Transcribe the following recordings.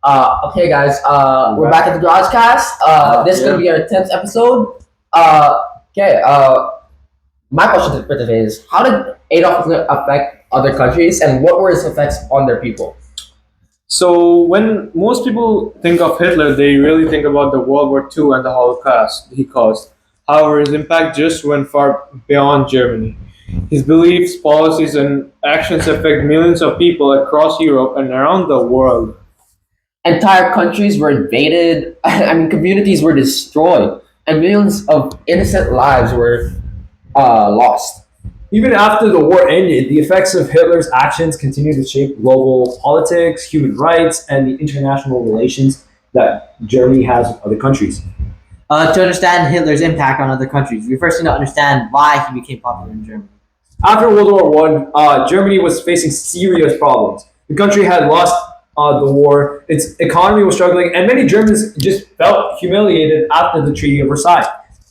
Okay, guys. We're back at the Garage Cast. This is gonna be our 10th episode. Okay. My question for today is: how did Adolf Hitler affect other countries, and what were his effects on their people? So when most people think of Hitler, they really think about the World War II and the Holocaust he caused. However, his impact just went far beyond Germany. His beliefs, policies, and actions affect millions of people across Europe and around the world. Entire countries were invaded. I mean, communities were destroyed, and millions of innocent lives were lost. Even after the war ended, the effects of Hitler's actions continued to shape global politics, human rights, and the international relations that Germany has with other countries. To understand Hitler's impact on other countries, we first need to understand why he became popular in Germany. After World War One, Germany was facing serious problems. The country had lost the war, its economy was struggling, and many Germans just felt humiliated after the Treaty of Versailles.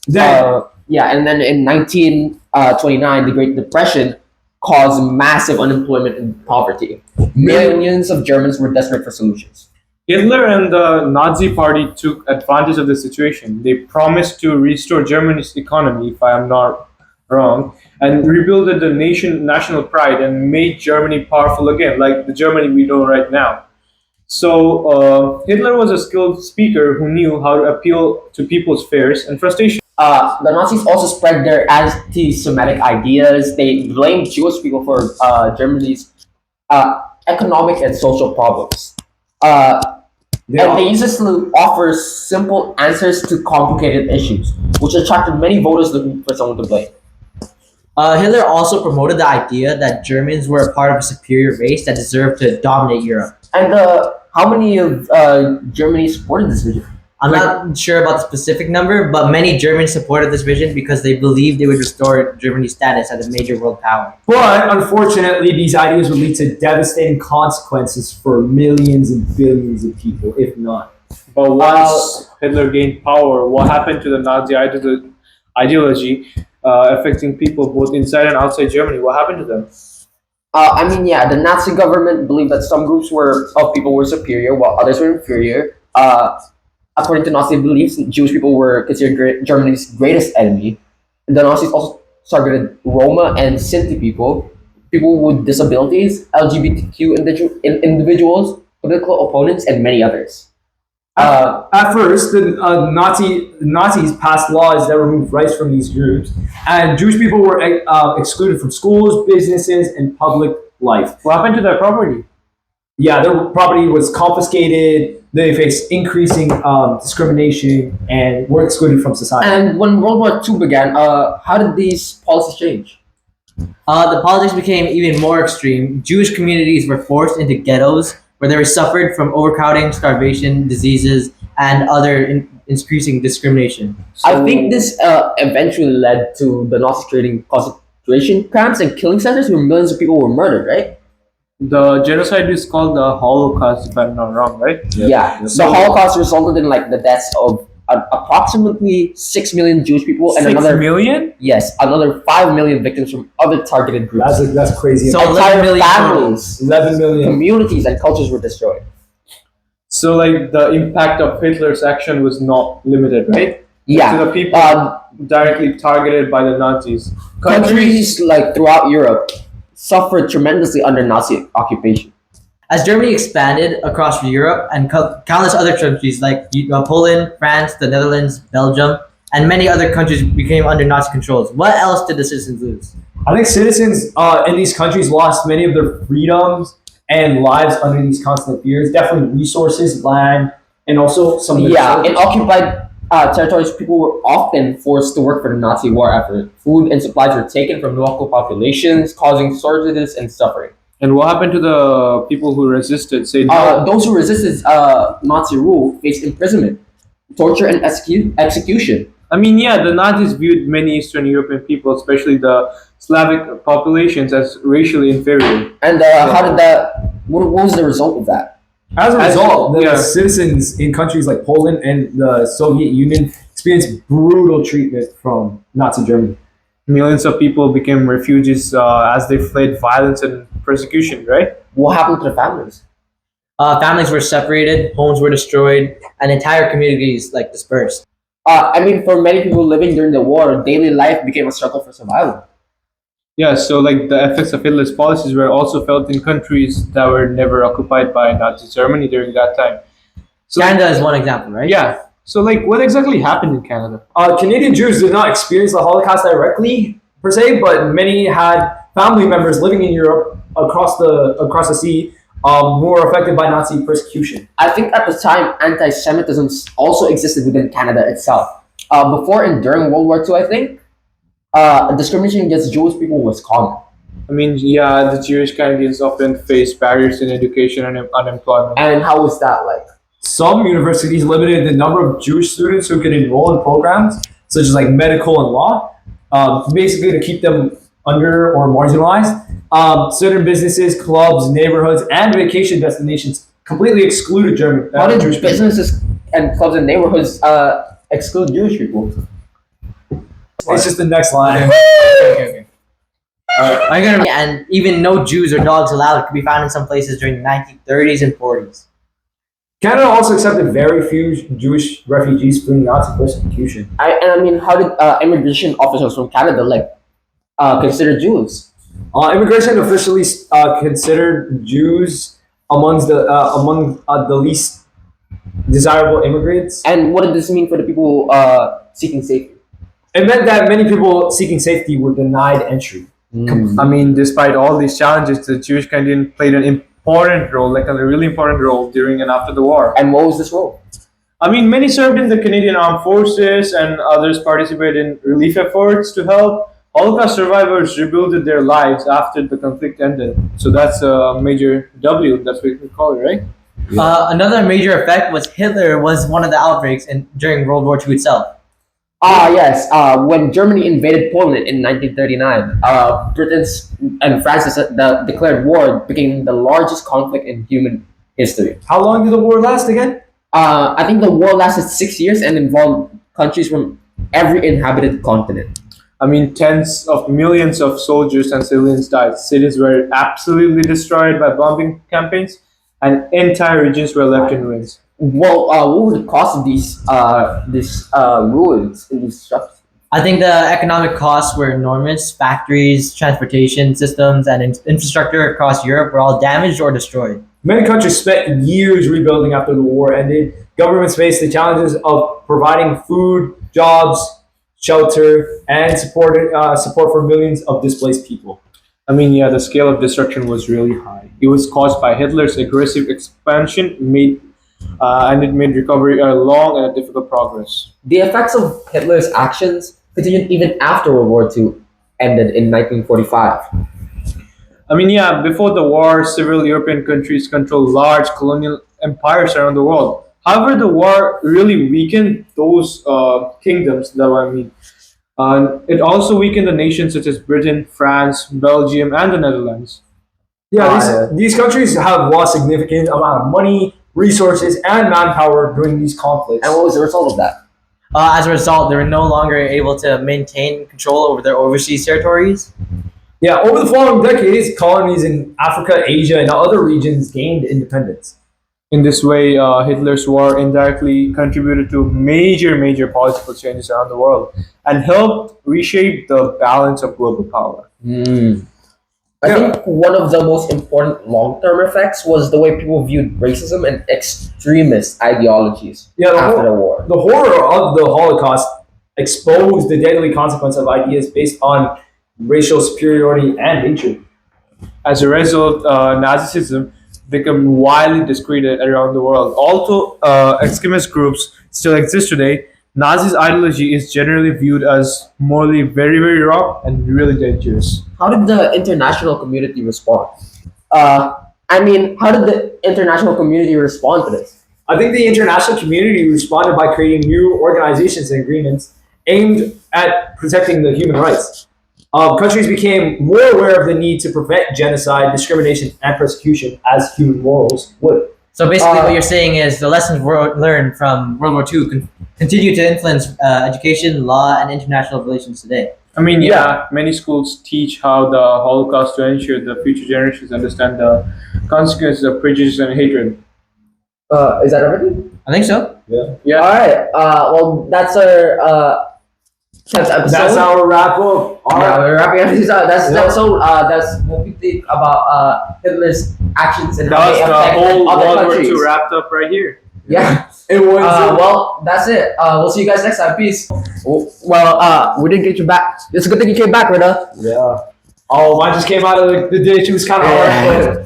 Then, Yeah, and then in 1929, the Great Depression caused massive unemployment and poverty. Millions of Germans were desperate for solutions. Hitler and the Nazi Party took advantage of the situation. They promised to restore Germany's economy, if I am not wrong, and rebuild the national pride and made Germany powerful again, like the Germany we know right now. So Hitler was a skilled speaker who knew how to appeal to people's fears and frustration. The Nazis also spread their anti-Semitic ideas. They blamed Jewish people for Germany's economic and social problems. And they used this to offer simple answers to complicated issues, which attracted many voters looking for someone to blame. Hitler also promoted the idea that Germans were a part of a superior race that deserved to dominate Europe. And how many of Germany supported this vision? I'm not sure about the specific number, but many Germans supported this vision because they believed it would restore Germany's status as a major world power. but unfortunately, these ideas would lead to devastating consequences for millions and billions of people, if not. But once Hitler gained power, what happened to the Nazi ideology affecting people both inside and outside Germany? What happened to them? The Nazi government believed that some groups of people were superior while others were inferior. According to Nazi beliefs, Jewish people were considered Germany's greatest enemy. The Nazis also targeted Roma and Sinti people with disabilities, LGBTQ individuals, political opponents, and many others. At first, the Nazis passed laws that removed rights from these groups, and Jewish people were excluded from schools, businesses, and public life. What happened to their property? Yeah, their property was confiscated. They faced increasing discrimination and were excluded from society. And when World War II began, how did these policies change? The politics became even more extreme. Jewish communities were forced into ghettos where they were suffered from overcrowding, starvation, diseases, and other increasing discrimination. I think this eventually led to the Nazis creating concentration camps and killing centers where millions of people were murdered, right? The genocide is called the Holocaust, if I'm not wrong, right? Yeah. The Holocaust resulted in the deaths of approximately 6 million Jewish people and 6 million? another 5 million victims from other targeted groups. That's crazy. So Entire 11 million families, 11 million. communities, and cultures were destroyed. So, like, the impact of Hitler's action was not limited, right? Yeah. To the people directly targeted by the Nazis. Countries throughout Europe suffered tremendously under Nazi occupation. As Germany expanded across Europe and countless other countries like Poland, France, the Netherlands, Belgium, and many other countries became under Nazi controls, what else did the citizens lose? I think citizens in these countries lost many of their freedoms and lives under these constant fears. Definitely resources, land, and also some of the In occupied territories, people were often forced to work for the Nazi war effort. Food and supplies were taken from local populations, causing shortages and suffering. And what happened to the people who resisted? Say no. Those who resisted Nazi rule faced imprisonment, torture, and execution. The Nazis viewed many Eastern European people, especially the Slavic populations, as racially inferior. And what was the result of that? As a result, the citizens in countries like Poland and the Soviet Union experienced brutal treatment from Nazi Germany. Millions of people became refugees as they fled violence and persecution, right? What happened to the families? Families were separated, homes were destroyed, and entire communities like dispersed. For many people living during the war, daily life became a struggle for survival. Yeah, so like the effects of Hitler's policies were also felt in countries that were never occupied by Nazi Germany during that time. So Canada is one example, right? yeah, so like what exactly happened in Canada? Canadian Jews did not experience the Holocaust directly per se, but many had family members living in Europe across the sea who were affected by Nazi persecution. I think at the time, anti-Semitism also existed within Canada itself. Before and during World War II, I think discrimination against Jewish people was common. I mean, yeah, the Jewish Canadians often face barriers in education and unemployment. And how was that like? Some universities limited the number of Jewish students who could enroll in programs such as like medical and law, basically to keep them under or marginalized. Certain businesses, clubs, neighborhoods, and vacation destinations completely excluded German. How did Jewish people. businesses and clubs and neighborhoods exclude Jewish people? It's just the next line. Okay. And even no Jews or dogs allowed could be found in some places during the 1930s and 40s. Canada also accepted very few Jewish refugees fleeing Nazi persecution. How did immigration officers from Canada consider Jews? Immigration officially considered Jews among the least desirable immigrants. And what did this mean for the people seeking safety? It meant that many people seeking safety were denied entry. I mean, despite all these challenges, the Jewish Canadian played an important role, like a really important role during and after the war. And what was this role? I mean, many served in the Canadian Armed Forces and others participated in relief efforts to help. Holocaust survivors rebuilt their lives after the conflict ended. So that's a major W, that's what we call it, right? Another major effect was Hitler was one of the outbreaks during World War II itself. Yes. When Germany invaded Poland in 1939, Britain's and France's declared war became the largest conflict in human history. How long did the war last again? I think the war lasted 6 years and involved countries from every inhabited continent. I mean, tens of millions of soldiers and civilians died. Cities were absolutely destroyed by bombing campaigns, and entire regions were left in ruins. Well, what were the cost of these ruins in these structures? I think the economic costs were enormous. Factories, transportation systems, and infrastructure across Europe were all damaged or destroyed. Many countries spent years rebuilding after the war ended. Governments faced the challenges of providing food, jobs, shelter, and support for millions of displaced people. I mean, yeah, the scale of destruction was really high. It was caused by Hitler's aggressive expansion, and it made recovery a long and a difficult progress. The effects of Hitler's actions continued even after World War II ended in 1945. I mean, yeah, before the war, several European countries controlled large colonial empires around the world. However, the war really weakened those kingdoms. It also weakened the nations such as Britain, France, Belgium, and the Netherlands. These countries have lost significant amount of money, resources, and manpower during these conflicts. And what was the result of that? As a result, they were no longer able to maintain control over their overseas territories. Yeah, over the following decades, colonies in Africa, Asia, and other regions gained independence. In this way, Hitler's war indirectly contributed to major political changes around the world and helped reshape the balance of global power. I think one of the most important long-term effects was the way people viewed racism and extremist ideologies after the war. The horror of the Holocaust exposed the deadly consequence of ideas based on racial superiority and hatred. As a result, Nazism became widely discredited around the world. Although extremist groups still exist today, Nazi's ideology is generally viewed as morally very wrong and really dangerous. How did the international community respond? How did the international community respond to this? I think the international community responded by creating new organizations and agreements aimed at protecting the human rights. Countries became more aware of the need to prevent genocide, discrimination, and persecution as human morals would. So basically, what you're saying is the lessons learned from World War II continue to influence education, law, and international relations today. I mean, many schools teach how the Holocaust to ensure the future generations understand the consequences of prejudice and hatred. Is that everything? I think so. Yeah. All right. Well, that's our 10th episode. That's our wrap up. Yeah, we're wrapping everything up. That's the episode. That's what we think about Hitler's actions and how That they was the affected whole other World War countries. II wrapped up right here. Yeah. It was. Well, that's it. We'll see you guys next time. Peace. Well, we didn't get you back. It's a good thing you came back, Rita. Yeah. Oh, mine just came out of the ditch. It was kind of hard.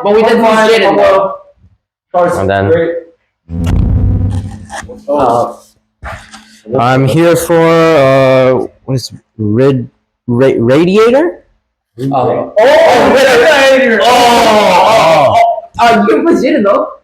But we did find Jaden, though. And then- Great. I'm here for what is radiator? Oh, Oh, you can put Jaden, though.